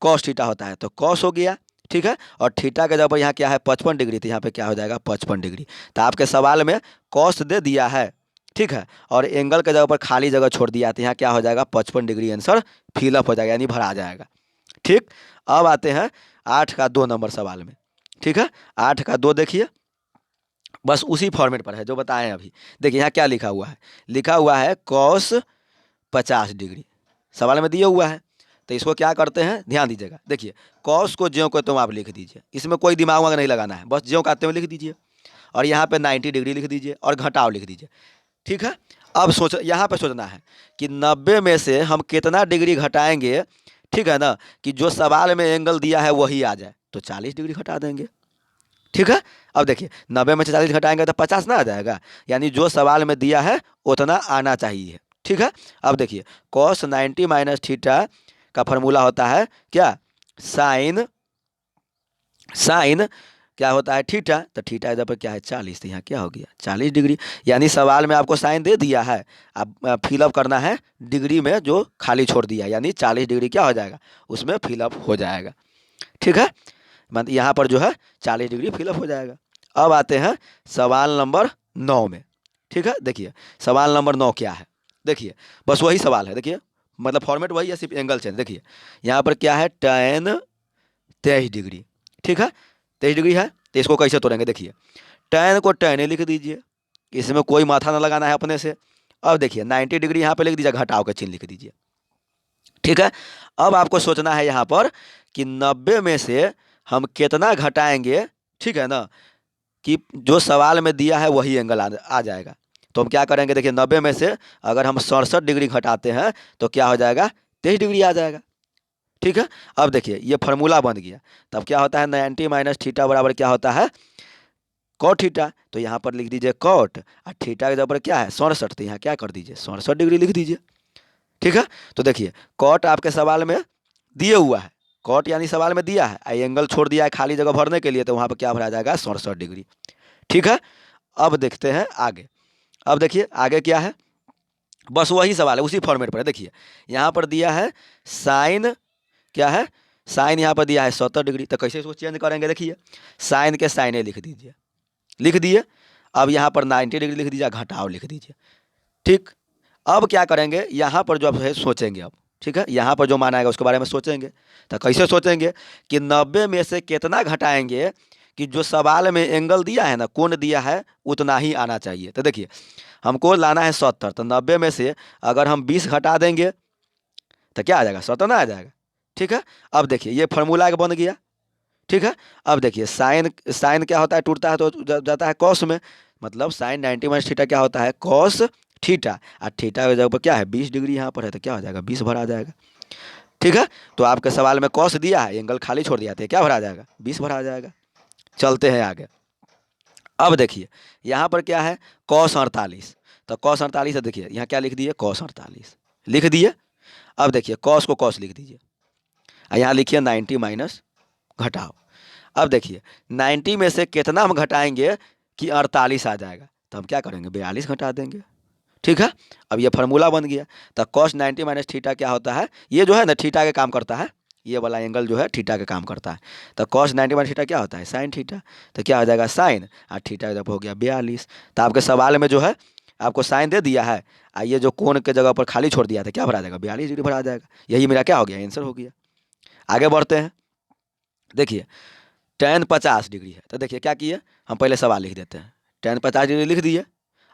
कॉस थीटा होता है, तो कॉस हो गया। ठीक है, और थीटा के जगह पर यहाँ क्या है 55 डिग्री, तो यहाँ पे क्या हो जाएगा 55 डिग्री। तो आपके सवाल में कॉस दे दिया है, ठीक है, और एंगल के जगह पर खाली जगह छोड़ दिया, तो यहाँ क्या हो जाएगा 55 डिग्री आंसर फिलअप हो जाएगा, यानी भरा जाएगा। ठीक, अब आते हैं 8 का 2 नंबर सवाल में। ठीक है, 8 का 2 देखिए, बस उसी फॉर्मेट पर है जो बताएं अभी। देखिए यहाँ क्या लिखा हुआ है, लिखा हुआ है कॉस 50 डिग्री, सवाल में दिया हुआ है। तो इसको क्या करते हैं, ध्यान दीजिएगा। देखिए कॉस को ज्यों को तुम आप लिख दीजिए, इसमें कोई दिमाग वाग नहीं लगाना है, बस ज्यों कहते हुए लिख दीजिए, और यहाँ पे 90 डिग्री लिख दीजिए और घटाव लिख दीजिए। ठीक है, अब सोच, यहाँ पे सोचना है कि 90 में से हम कितना डिग्री घटाएंगे, ठीक है ना, कि जो सवाल में एंगल दिया है वही आ जाए, तो 40 डिग्री घटा देंगे। ठीक है, अब देखिए 90 में से 40 घटाएंगे तो 50 ना आ जाएगा, यानी जो सवाल में दिया है उतना आना चाहिए। ठीक है, अब देखिए कॉस 90 - थीटा का फॉर्मूला होता है क्या, साइन, साइन क्या होता है थीटा, तो थीटा इधर पर क्या है 40, तो यहाँ क्या हो गया 40 डिग्री। यानी सवाल में आपको साइन दे दिया है, अब फिलअप करना है डिग्री में जो खाली छोड़ दिया है, यानी 40 डिग्री क्या हो जाएगा उसमें फिलअप हो जाएगा। ठीक है, मतलब यहाँ पर जो है 40 डिग्री फिलअप हो जाएगा। अब आते हैं सवाल नंबर 9 में। ठीक है, देखिए सवाल नंबर 9 क्या है, देखिए बस वही सवाल है, देखिए मतलब फॉर्मेट वही है, सिर्फ एंगल चेंज। देखिए यहाँ पर क्या है tan 23 डिग्री। ठीक है, 23 डिग्री है, तो इसको कैसे तोड़ेंगे, देखिए tan को tan लिख दीजिए, इसमें कोई माथा ना लगाना है अपने से। अब देखिए 90 डिग्री यहाँ पर लिख दीजिए, घटाव का चिन्ह लिख दीजिए। ठीक है, अब आपको सोचना है यहाँ पर कि 90 में से हम कितना घटाएंगे, ठीक है ना, कि जो सवाल में दिया है वही एंगल आ जाएगा। तो हम क्या करेंगे, देखिए 90 में से अगर हम 67 डिग्री घटाते हैं तो क्या हो जाएगा 23 डिग्री आ जाएगा। ठीक है, अब देखिए ये फार्मूला बन गया, तब क्या होता है 90 - थीटा बराबर क्या होता है कॉट थीटा, तो यहाँ पर लिख दीजिए कॉट, और थीटा के जगह पर क्या है 67, तो यहाँ क्या कर दीजिए 67 डिग्री लिख दीजिए। ठीक है, तो देखिए कॉट आपके सवाल में दिए हुआ है, कॉट यानी सवाल में दिया है, आई एंगल छोड़ दिया है खाली जगह भरने के लिए, तो वहाँ पर क्या भरा जाएगा 67 डिग्री। ठीक है, अब देखते हैं आगे। अब देखिए आगे क्या है, बस वही सवाल है, उसी फॉर्मेट पर है। देखिए यहाँ पर दिया है साइन, क्या है साइन यहाँ पर दिया है 70 डिग्री, तो कैसे इसको चेंज करेंगे, देखिए साइन के साइन ए लिख दीजिए, लिख दिए। अब यहाँ पर 90 डिग्री लिख दीजिए, घटाव लिख दीजिए। ठीक, अब क्या करेंगे, यहाँ पर जो अब है सोचेंगे अब, ठीक है, यहाँ पर जो मान आएगा उसके बारे में सोचेंगे। तो कैसे सोचेंगे कि 90 में से कितना घटाएंगे कि जो सवाल में एंगल दिया है ना, कोण दिया है, उतना ही आना चाहिए। तो देखिए हमको लाना है 70, तो 90 में से अगर हम 20 घटा देंगे तो क्या आ जाएगा, 70 ना आ जाएगा। ठीक है, अब देखिए ये फार्मूला एक बन गया। ठीक है, अब देखिए साइन साइन क्या होता है, टूटता है तो जाता है कॉस में, मतलब साइन 90 माइनस थीटा क्या होता है, कॉस थीटा। और थीटा की जगह पर क्या है 20 डिग्री यहाँ पर है, तो क्या हो जाएगा 20 भरा जाएगा। ठीक है, तो आपके सवाल में कॉस दिया है, एंगल खाली छोड़ दिया था, क्या भरा जाएगा 20 भरा जाएगा। चलते हैं आगे। अब देखिए यहाँ पर क्या है कॉस 48, तो कॉस 48 है, देखिए यहाँ क्या लिख दिए कॉस 48 लिख दिए। अब देखिए कॉस को कॉस लिख दीजिए, और यहाँ लिखिए 90 माइनस घटाओ। अब देखिए 90 में से कितना हम घटाएंगे कि 48 आ जाएगा, तो हम क्या करेंगे 42 घटा देंगे। ठीक है, अब ये फार्मूला बन गया। तो कॉस 90 माइनस थीटा क्या होता है, ये जो है ना थीटा के काम करता है, ये वाला एंगल जो है थीटा के काम करता है। तो कॉस 90 माइनस थीटा क्या होता है साइन थीटा, तो क्या हो जाएगा साइन, और थीटा जब हो गया 42। तो आपके सवाल में जो है आपको साइन दे दिया है, और ये जो कोण के जगह पर खाली छोड़ दिया था, क्या भरा जाएगा 42 डिग्री भरा जाएगा। यही मेरा क्या हो गया आंसर हो गया। आगे बढ़ते हैं। देखिए tan 50 डिग्री है, तो देखिए क्या किए, हम पहले सवाल लिख देते हैं। tan 50 डिग्री लिख दिए।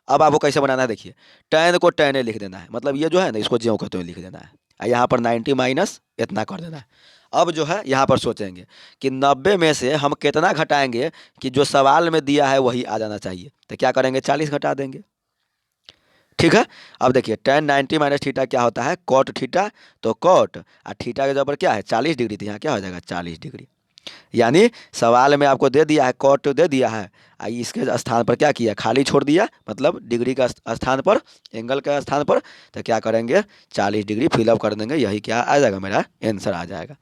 अब आपको कैसे बनाना है, देखिए tan को tan लिख देना है, मतलब ये जो है ना इसको ज्यों का त्यों लिख देना है, और यहाँ पर 90 माइनस इतना कर देना है। अब जो है यहाँ पर सोचेंगे कि 90 में से हम कितना घटाएंगे कि जो सवाल में दिया है वही आ जाना चाहिए, तो क्या करेंगे 40 घटा देंगे। ठीक है, अब देखिए tan 90 माइनस थीटा क्या होता है कॉट थीटा, तो कॉट और थीटा के जगह पर क्या है 40 डिग्री, तो यहाँ क्या हो जाएगा 40 डिग्री। यानी सवाल में आपको दे दिया है कॉट दे दिया है, इसके स्थान पर क्या किया खाली छोड़ दिया, मतलब डिग्री का स्थान पर एंगल के स्थान पर, तो क्या करेंगे 40 डिग्री फिलअप कर देंगे, यही क्या आ जाएगा मेरा आंसर आ जाएगा।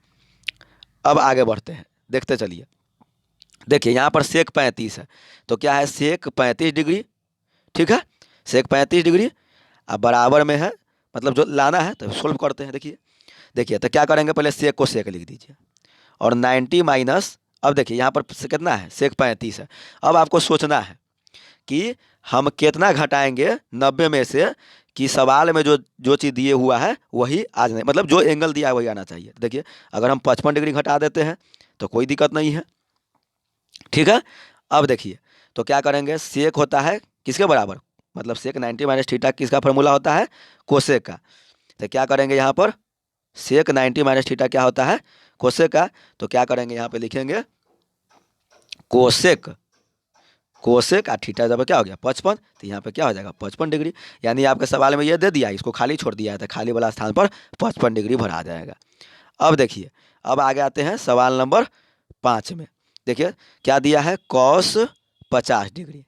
अब आगे बढ़ते हैं, देखते चलिए। देखिए यहाँ पर सेक 35 है, तो क्या है सेक 35 डिग्री। ठीक है, सेक 35 डिग्री अब बराबर में है, मतलब जो लाना है तो सोल्व करते हैं। देखिए देखिए तो क्या करेंगे पहले सेक को सेक लिख दीजिए, और 90 माइनस, अब देखिए यहाँ पर कितना है सेक 35 है। अब आपको सोचना है कि हम कितना घटाएंगे 90 में से कि सवाल में जो जो चीज़ दिए हुआ है वही आ जाए, मतलब जो एंगल दिया है वही आना चाहिए। देखिए अगर हम 55 डिग्री घटा देते हैं तो कोई दिक्कत नहीं है। ठीक है, अब देखिए तो क्या करेंगे सेक होता है किसके बराबर, मतलब सेक 90 माइनस थीटा किसका फॉर्मूला होता है कोसेक का। तो क्या करेंगे यहाँ पर सेक 90 माइनस थीटा क्या होता है कोसेक का, तो क्या करेंगे यहाँ पे लिखेंगे कोसेक, कोसेक और थीटा जब क्या हो गया 55, तो यहाँ पे क्या हो जाएगा 55 डिग्री। यानी आपके सवाल में ये दे दिया इसको खाली छोड़ दिया है, तो खाली वाला स्थान पर 55 डिग्री भरा जाएगा। अब देखिए अब आगे आते हैं सवाल नंबर 5 में। देखिए क्या दिया है कॉस 50 डिग्री।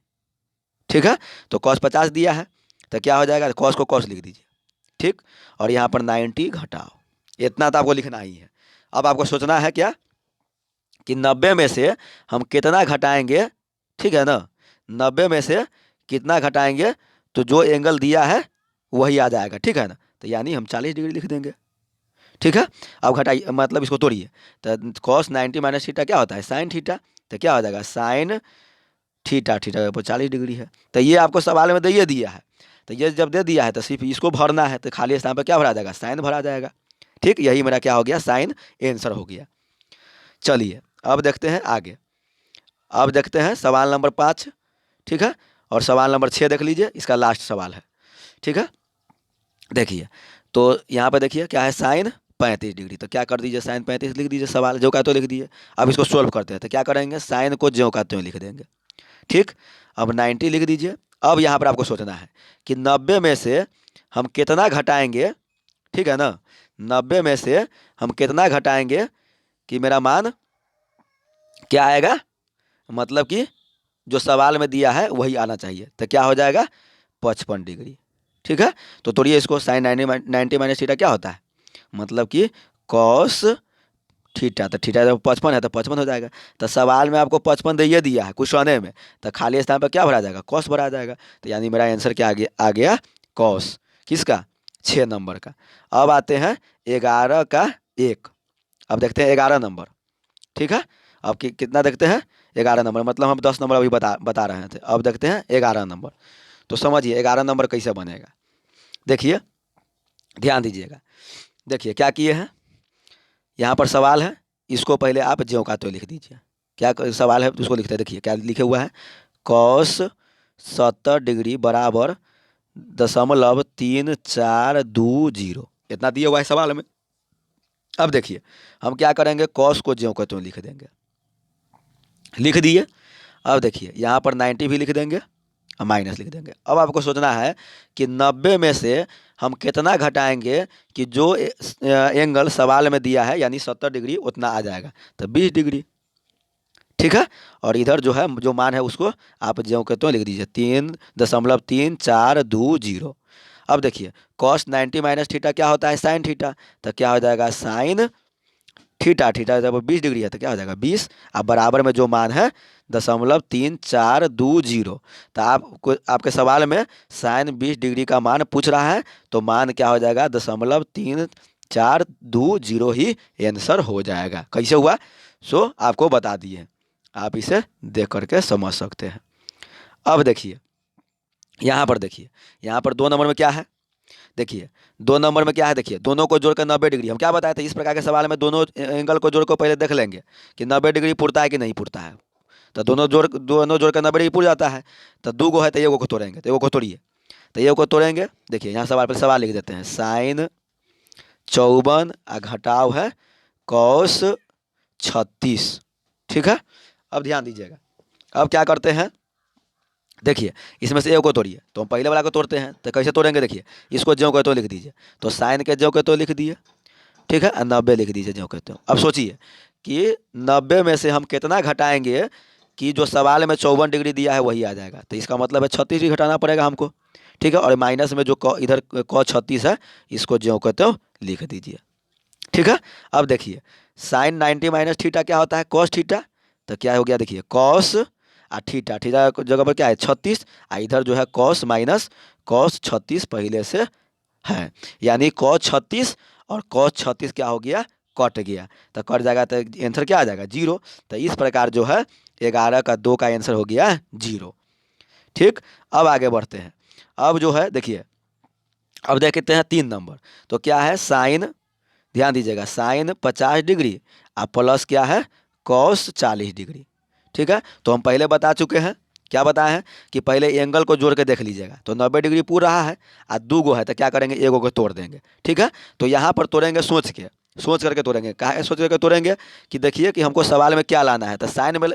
ठीक है, तो कॉस 50 दिया है, तो क्या हो जाएगा कॉस को कॉस लिख दीजिए। ठीक, और यहाँ पर 90 घटाओ, इतना तो आपको लिखना ही है। अब आपको सोचना है क्या कि 90 में से हम कितना घटाएंगे, ठीक है ना, 90 में से कितना घटाएंगे तो जो एंगल दिया है वही आ जाएगा। ठीक है ना, तो यानी हम 40 डिग्री लिख देंगे। ठीक है, अब घटाइए मतलब इसको तोड़िए, तो कॉस 90 माइनस थीटा क्या होता है साइन थीटा, तो क्या हो जाएगा साइन थीटा, थीटा पर 40 डिग्री है। तो ये आपको सवाल में दे दिया है, तो ये जब दे दिया है तो सिर्फ इसको भरना है, तो खाली स्थान पर क्या भरा जाएगा साइन भरा जाएगा। ठीक, यही मेरा क्या हो गया साइन आंसर हो गया। चलिए अब देखते हैं आगे। अब देखते हैं सवाल नंबर 5। ठीक है, और सवाल नंबर 6 देख लीजिए, इसका लास्ट सवाल है। ठीक है, देखिए तो यहाँ पे देखिए क्या है साइन 35 डिग्री, तो क्या कर दीजिए साइन 35 लिख दीजिए, सवाल जो का तो लिख दिए। अब इसको सोल्व करते हैं, तो क्या करेंगे साइन को ज्यों का त्यों लिख देंगे। ठीक, अब 90 लिख दीजिए। अब यहाँ पर आपको सोचना है कि 90 में से हम कितना घटाएंगे, ठीक है ना, 90 में से हम कितना घटाएंगे कि मेरा मान क्या आएगा, मतलब कि जो सवाल में दिया है वही आना चाहिए, तो क्या हो जाएगा 55 डिग्री। ठीक है, तो तोड़िए इसको साइन 90 माइनस थीटा क्या होता है, मतलब कि कॉस थीटा, तो थीटा जब 55 है तो 55 हो जाएगा। तो सवाल में आपको 55 दे दिया है क्वेश्चन में, तो खाली स्थान पर क्या भरा जाएगा कॉस भरा जाएगा। तो यानी मेरा आंसर क्या आ गया कॉस किसका 6 नंबर का। अब आते हैं 11 का 1। अब देखते हैं 11 नंबर। ठीक है, अब कितना देखते हैं 11 नंबर, मतलब हम 10 नंबर अभी बता रहे थे, अब देखते हैं 11 नंबर। तो समझिए 11 नंबर कैसे बनेगा। देखिए ध्यान दीजिएगा, देखिए क्या किए हैं, यहाँ पर सवाल है, इसको पहले आप ज्यों का त्यों लिख दीजिए। क्या सवाल है उसको लिखते हैं। देखिए क्या लिखे हुआ है, कॉस 70 डिग्री बराबर 0.3420, इतना दिया हुआ है सवाल में। अब देखिए हम क्या करेंगे, कॉस को ज्यों का त्यों लिख देंगे, लिख दिए। अब देखिए यहाँ पर 90 भी लिख देंगे और माइनस लिख देंगे। अब आपको सोचना है कि 90 में से हम कितना घटाएंगे कि जो एंगल सवाल में दिया है यानी 70 डिग्री उतना आ जाएगा, तो 20 डिग्री। ठीक है, और इधर जो है जो मान है उसको आप ज्यों के त्यों लिख दीजिए 3.3420। अब देखिए कॉस 90 माइनस थीटा क्या होता है, साइन थीटा, तो क्या हो जाएगा साइन थीटा, थीटा जब 20 डिग्री है तो क्या हो जाएगा 20। अब बराबर में जो मान है 0.3420, तो आपको आपके सवाल में साइन 20 डिग्री का मान पूछ रहा है, तो मान क्या हो जाएगा 0.3420 ही आंसर हो जाएगा। कैसे हुआ सो आपको बता दिए, आप इसे देख करके समझ सकते हैं। अब देखिए यहाँ पर, देखिए यहाँ पर 2 नंबर में क्या है, देखिए 2 नंबर में क्या है, देखिए दोनों को जोड़कर 90 डिग्री, हम क्या बताए थे इस प्रकार के सवाल में दोनों एंगल को जोड़ कर पहले देख लेंगे कि 90 डिग्री पुरता है कि नहीं पुरता है, तो दोनों जोड़कर 90 डिग्री पुर जाता है। तो 2 गो है तो एगो को तोड़ेंगे, तो एगो को तोड़िए, तो एगो को तोड़ेंगे। देखिए यहाँ सवाल पर सवाल लिख देते हैं, साइन 54 घटाव है कॉस 36। ठीक है, अब ध्यान दीजिएगा, अब क्या करते हैं, देखिए इसमें से एक को तोड़िए, तो हम पहले वाला को तोड़ते हैं, तो कैसे तोड़ेंगे, देखिए इसको ज्यों के त्यों लिख दीजिए, तो साइन के ज्यों के त्यों लिख दिए। ठीक है, 90 लिख दीजिए ज्यों के त्यों। अब सोचिए कि 90 में से हम कितना घटाएंगे कि जो सवाल में 54 डिग्री दिया है वही आ जाएगा, तो इसका मतलब है 36 डिग्री घटाना पड़ेगा हमको। ठीक है, और माइनस में जो इधर cos 36 है इसको ज्यों के त्यों लिख दीजिए। ठीक है, अब देखिए साइन 90 माइनस थीटा क्या होता है, कॉस थीटा, तो क्या हो गया, देखिए कॉस आ थीटा, थीटा जगह पर क्या है 36, आ इधर जो है कॉस माइनस कॉस 36 पहले से है, यानी कॉस 36 और कॉस 36 क्या हो गया, कट गया, तो कट जाएगा तो आंसर क्या आ जाएगा 0। तो इस प्रकार जो है 11 का 2 का आंसर हो गया 0। ठीक, अब आगे बढ़ते हैं। अब जो है देखिए, अब देखते हैं 3 नंबर, तो क्या है साइन, ध्यान दीजिएगा साइन 50 डिग्री और प्लस क्या है कॉस 40 डिग्री। ठीक है, तो हम पहले बता चुके हैं, क्या बताए हैं कि पहले एंगल को जोड़ के देख लीजिएगा, तो 90 डिग्री पूर रहा है और 2 गो है, तो क्या करेंगे एगो को तोड़ देंगे। ठीक है, तो यहाँ पर तोड़ेंगे सोच करके तोड़ेंगे, कहा सोच करके तोड़ेंगे कि देखिए कि हमको सवाल में क्या लाना है, तो साइन में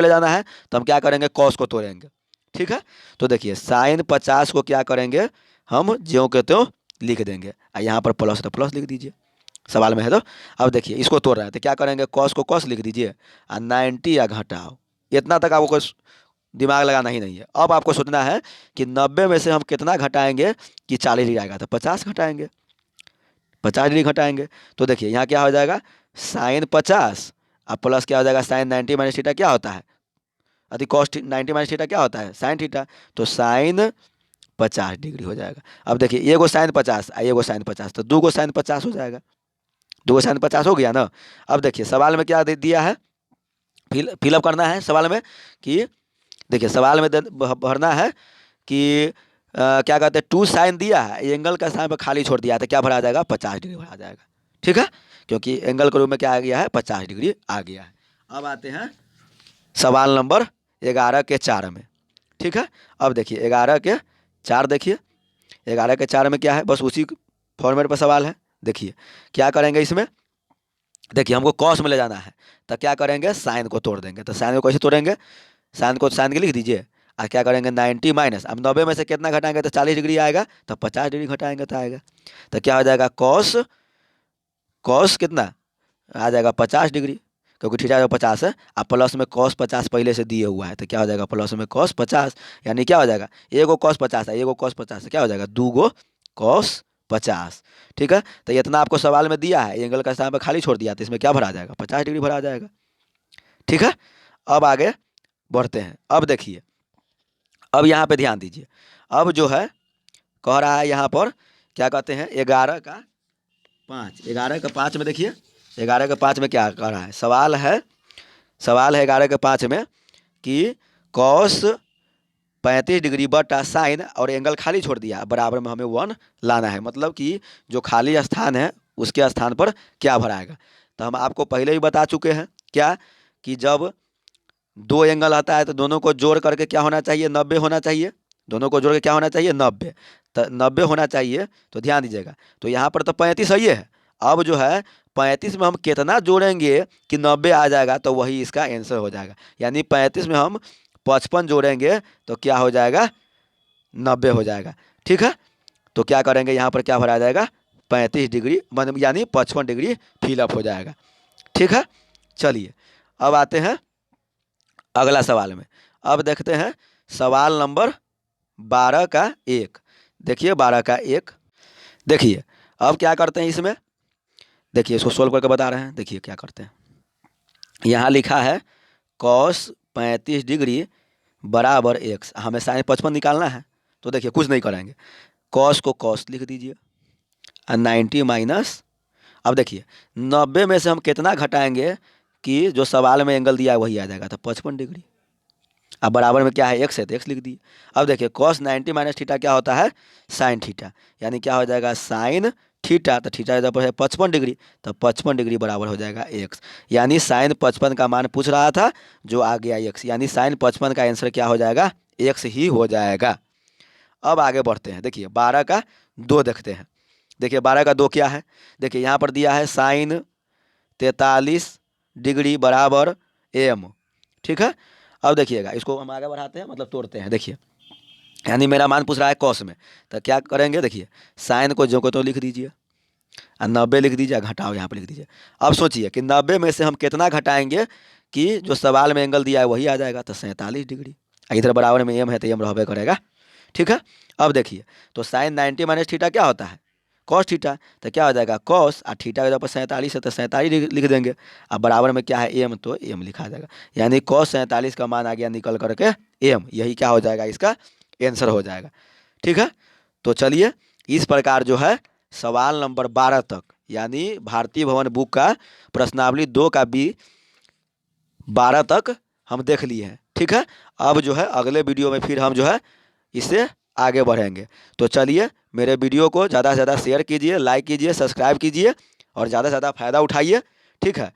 ले जाना है, तो हम क्या करेंगे कॉस को तोड़ेंगे। ठीक है, तो देखिए साइन 50 को क्या करेंगे हम ज्यों के त्यों लिख देंगे, और यहाँ पर प्लस तो प्लस लिख दीजिए, सवाल में है तो। अब देखिए इसको तोड़ रहे हैं तो क्या करेंगे कॉस को कॉस लिख दीजिए और 90 या घटाओ, इतना तक आपको दिमाग लगाना ही नहीं है। अब आपको सोचना है कि 90 में से हम कितना घटाएंगे कि 40 डिग्री आएगा, तो 50 घटाएंगे, 50 डिग्री घटाएंगे। तो देखिए यहाँ क्या हो जाएगा साइन 50 और प्लस क्या हो जाएगा साइन 90 माइनस थीटा क्या होता है, अति कॉस 90 माइनस थीटा क्या होता है साइन थीटा, तो साइन 50 डिग्री हो जाएगा। अब देखिए ये गो साइन 50 और ये गो साइन 50, तो 2 गो साइन 50 हो जाएगा, 2 साइन 50 हो गया ना। अब देखिए सवाल में क्या दे दिया है, फिलअप करना है सवाल में कि देखिए सवाल में भरना है कि क्या कहते हैं 2 साइन दिया है, एंगल का साइन पर खाली छोड़ दिया है, तो क्या भरा जाएगा 50 डिग्री भरा जाएगा। ठीक है, क्योंकि एंगल के रूप में क्या आ गया है 50 डिग्री आ गया है। अब आते हैं सवाल नंबर 11 के 4 में। ठीक है, अब देखिए 11 के 4, देखिए 11 के 4 में क्या है, बस उसी फॉर्मेट पर सवाल है। देखिए क्या करेंगे इसमें, देखिए हमको कॉस में ले जाना है, तो क्या करेंगे साइन को तोड़ देंगे, तो साइन को कैसे तोड़ेंगे, साइन को साइन के लिख दीजिए और क्या करेंगे 90 माइनस, अब 90 में से कितना घटाएंगे तो 40 डिग्री आएगा, तो 50 डिग्री घटाएंगे तो आएगा, तो क्या हो जाएगा कॉस, कॉस कितना आ जाएगा 50 डिग्री, क्योंकि थीटा जो 50 है और प्लस में कॉस 50 पहले से दिए हुआ है, तो क्या हो जाएगा प्लस में कॉस 50, यानी क्या हो जाएगा एगो कॉस 50 है एगो कॉस 50 है, क्या हो जाएगा 2 गो कॉस 50। ठीक है, तो इतना आपको सवाल में दिया है, एंगल का स्थान पर खाली छोड़ दिया, तो इसमें क्या भरा जाएगा 50 डिग्री भरा जाएगा। ठीक है, अब आगे बढ़ते हैं। अब देखिए अब यहाँ पे ध्यान दीजिए, अब जो है कह रहा है यहाँ पर क्या कहते हैं 11 का 5, 11 का 5 में देखिए 11 के 5 में क्या कह रहा है, सवाल है 11 के 5 में कि कॉस 35 डिग्री बटा साइन और एंगल खाली छोड़ दिया, बराबर में हमें 1 लाना है, मतलब कि जो खाली स्थान है उसके स्थान पर क्या भराएगा। तो हम आपको पहले ही बता चुके हैं क्या कि जब दो एंगल आता है तो दोनों को जोड़ करके क्या होना चाहिए, 90 होना चाहिए। दोनों को जोड़ के क्या होना चाहिए, 90। तो 90 होना चाहिए। तो ध्यान दीजिएगा, तो यहाँ पर तो 35 सही है। अब जो है 35 में हम कितना जोड़ेंगे कि 90 आ जाएगा, तो वही इसका आंसर हो जाएगा। यानी 35 में हम 55 जोड़ेंगे तो क्या हो जाएगा, 90 हो जाएगा। ठीक है, तो क्या करेंगे, यहाँ पर क्या भरा जाएगा, 35 डिग्री यानी 55 डिग्री फिलअप हो जाएगा। ठीक है, चलिए अब आते हैं अगला सवाल में। अब देखते हैं सवाल नंबर 12 का 1। देखिए 12 का 1, देखिए अब क्या करते हैं इसमें, देखिए इसको सोल्व करके बता रहे हैं। देखिए क्या करते हैं, यहाँ लिखा है कॉस 35 डिग्री बराबर एक्स, हमें साइन 55 निकालना है। तो देखिए कुछ नहीं करेंगे, कॉस को कॉस लिख दीजिए और 90 माइनस, अब देखिए 90 में से हम कितना घटाएंगे कि जो सवाल में एंगल दिया है वही आ जाएगा, तो 55 डिग्री। अब बराबर में क्या है, एक्स है तो एक्स लिख दिए। अब देखिए कॉस 90 माइनस थीटा क्या होता है, साइन थीटा, यानी क्या हो जाएगा, साइन थीटा, तो थीटा जब है 55 डिग्री, तो 55 डिग्री बराबर हो जाएगा एक्स। यानी साइन 55 का मान पूछ रहा था, जो आ गया एक्स, यानी साइन 55 का आंसर क्या हो जाएगा, एक्स ही हो जाएगा। अब आगे बढ़ते हैं, देखिए 12 का 2 देखते हैं। देखिए 12 का 2 क्या है, देखिए यहाँ पर दिया है साइन 43 डिग्री बराबर एम। ठीक है, अब देखिएगा इसको हम आगे बढ़ाते हैं, मतलब तोड़ते हैं। देखिए यानी मेरा मान पूछ रहा है कॉस में, तो क्या करेंगे, देखिए साइन को जो को तो लिख दीजिए और 90 लिख दीजिए, घटाओ यहाँ पर लिख दीजिए। अब सोचिए कि 90 में से हम कितना घटाएंगे कि जो सवाल में एंगल दिया है वही आ जाएगा, तो 47 डिग्री। इधर बराबर में एम है तो एम रहबे करेगा। ठीक है, अब देखिए तो साइन 90 माइनस थीटा क्या होता है, कॉस थीटा, तो क्या हो जाएगा कॉस, और थीटा के जगह पर 47 है तो 47 लिख देंगे। अब बराबर में क्या है एम, तो एम लिखा जाएगा। यानी कॉस 47 का मान आ गया निकल करके एम, यही क्या हो जाएगा, इसका आंसर हो जाएगा। ठीक है, तो चलिए इस प्रकार जो है सवाल नंबर 12 तक, यानी भारतीय भवन बुक का प्रश्नावली 2 का बी 12 तक हम देख लिए हैं। ठीक है, अब जो है अगले वीडियो में फिर हम जो है इससे आगे बढ़ेंगे। तो चलिए मेरे वीडियो को ज़्यादा से ज़्यादा शेयर कीजिए, लाइक कीजिए, सब्सक्राइब कीजिए और ज़्यादा से ज़्यादा फ़ायदा उठाइए। ठीक है,